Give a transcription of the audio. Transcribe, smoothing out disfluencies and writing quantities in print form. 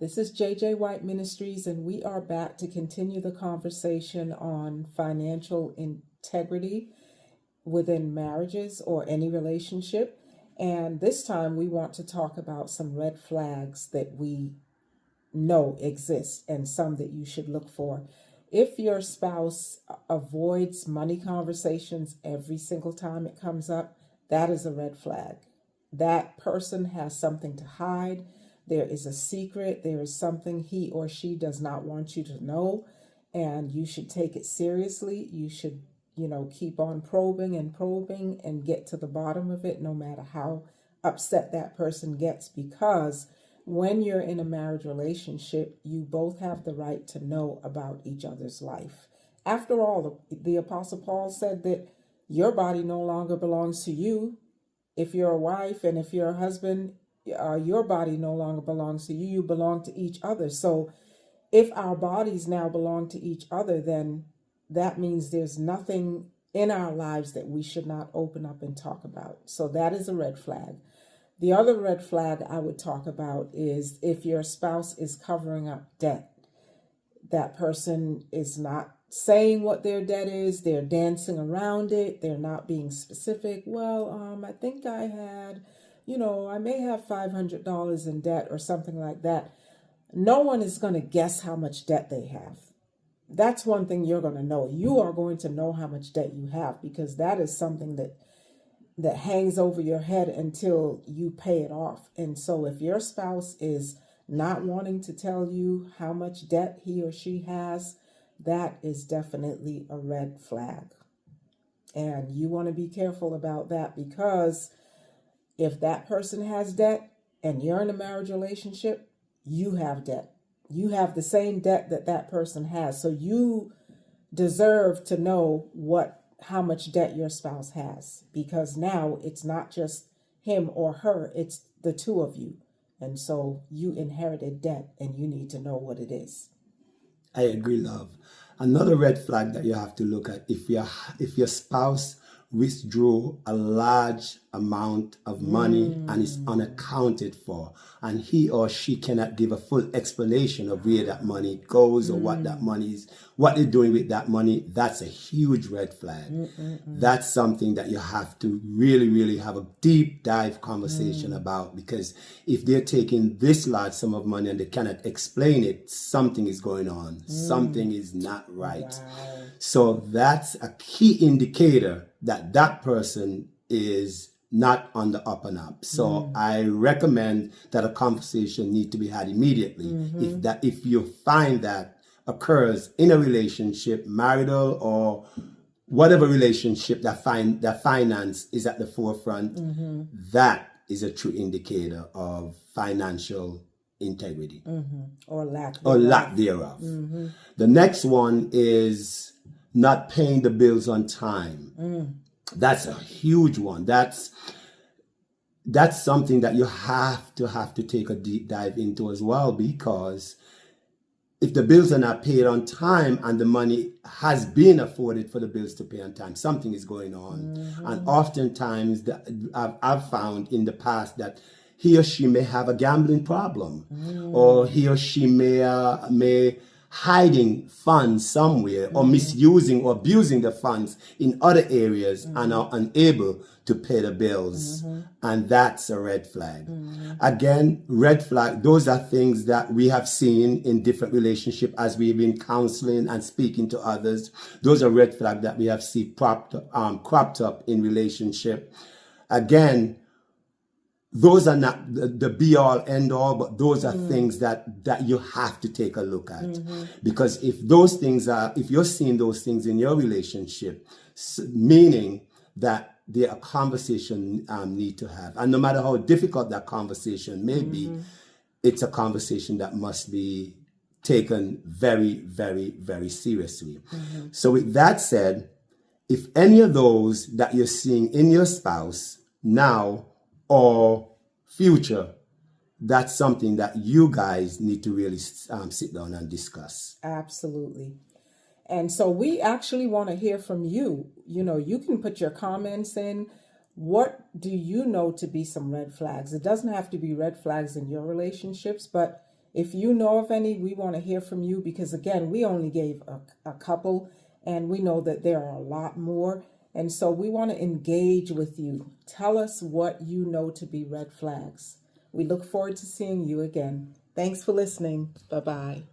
This is JJ White Ministries, and we are back to continue the conversation on financial integrity within marriages or any relationship. And this time we want to talk about some red flags that we know exist and some that you should look for. If your spouse avoids money conversations every single time it comes up, that is a red flag. That person has something to hide. There is a secret. There is something he or she does not want you to know, and you should take it seriously. You should, keep on probing and get to the bottom of it, no matter how upset that person gets, because when you're in a marriage relationship, you both have the right to know about each other's life. After all, the Apostle Paul said that your body no longer belongs to you. If you're a wife and if you're a husband, your body no longer belongs to you. You belong to each other. So if our bodies now belong to each other, then that means there's nothing in our lives that we should not open up and talk about. So that is a red flag. The other red flag I would talk about is if your spouse is covering up debt. That person is not saying what their debt is. They're dancing around it. They're not being specific. Well, I think I had, I may have $500 in debt or something like that. No one is going to guess how much debt they have. That's one thing you're going to know. You are going to know how much debt you have, because that is something that hangs over your head until you pay it off. And so if your spouse is not wanting to tell you how much debt he or she has, that is definitely a red flag. And you want to be careful about that, because if that person has debt and you're in a marriage relationship, you have debt. You have the same debt that that person has. So you deserve to know how much debt your spouse has, because now it's not just him or her, it's the two of you. And so you inherited debt and you need to know what it is. I agree, love. Another red flag that you have to look at, if your spouse withdrew a large amount of money and is unaccounted for, and he or she cannot give a full explanation of where that money goes or what that money is, what they're doing with that money, that's a huge red flag. That's something that you have to really, really have a deep dive conversation about, because if they're taking this large sum of money and they cannot explain it, something is going on. Something is not right. Wow. So that's a key indicator that that person is not on the up and up. So I recommend that a conversation need to be had immediately. If you find that occurs in a relationship, marital or whatever relationship, that finance is at the forefront, that is a true indicator of financial integrity or lack thereof. The next one is not paying the bills on time. That's a huge one. That's something that you have to take a deep dive into as well, because if the bills are not paid on time and the money has been afforded for the bills to pay on time, something is going on. And oftentimes I've found in the past that he or she may have a gambling problem, or he or she may hiding funds somewhere, or misusing or abusing the funds in other areas and are unable to pay the bills. And that's a red flag. Again, red flag, those are things that we have seen in different relationships as we've been counseling and speaking to others. Those are red flags that we have seen cropped up in relationship. Again, those are not the be all end all, but those are things that you have to take a look at. Because if you're seeing those things in your relationship, meaning that there are conversation need to have. And no matter how difficult that conversation may be, it's a conversation that must be taken very, very, very seriously. So with that said, if any of those that you're seeing in your spouse now or future, that's something that you guys need to really sit down and discuss. Absolutely. And so we actually want to hear from you. You can put your comments in. What do you know to be some red flags? It doesn't have to be red flags in your relationships, but If you know of any, we want to hear from you because, again, we only gave a couple and we know that there are a lot more. And so we want to engage with you. Tell us what you know to be red flags. We look forward to seeing you again. Thanks for listening. Bye-bye.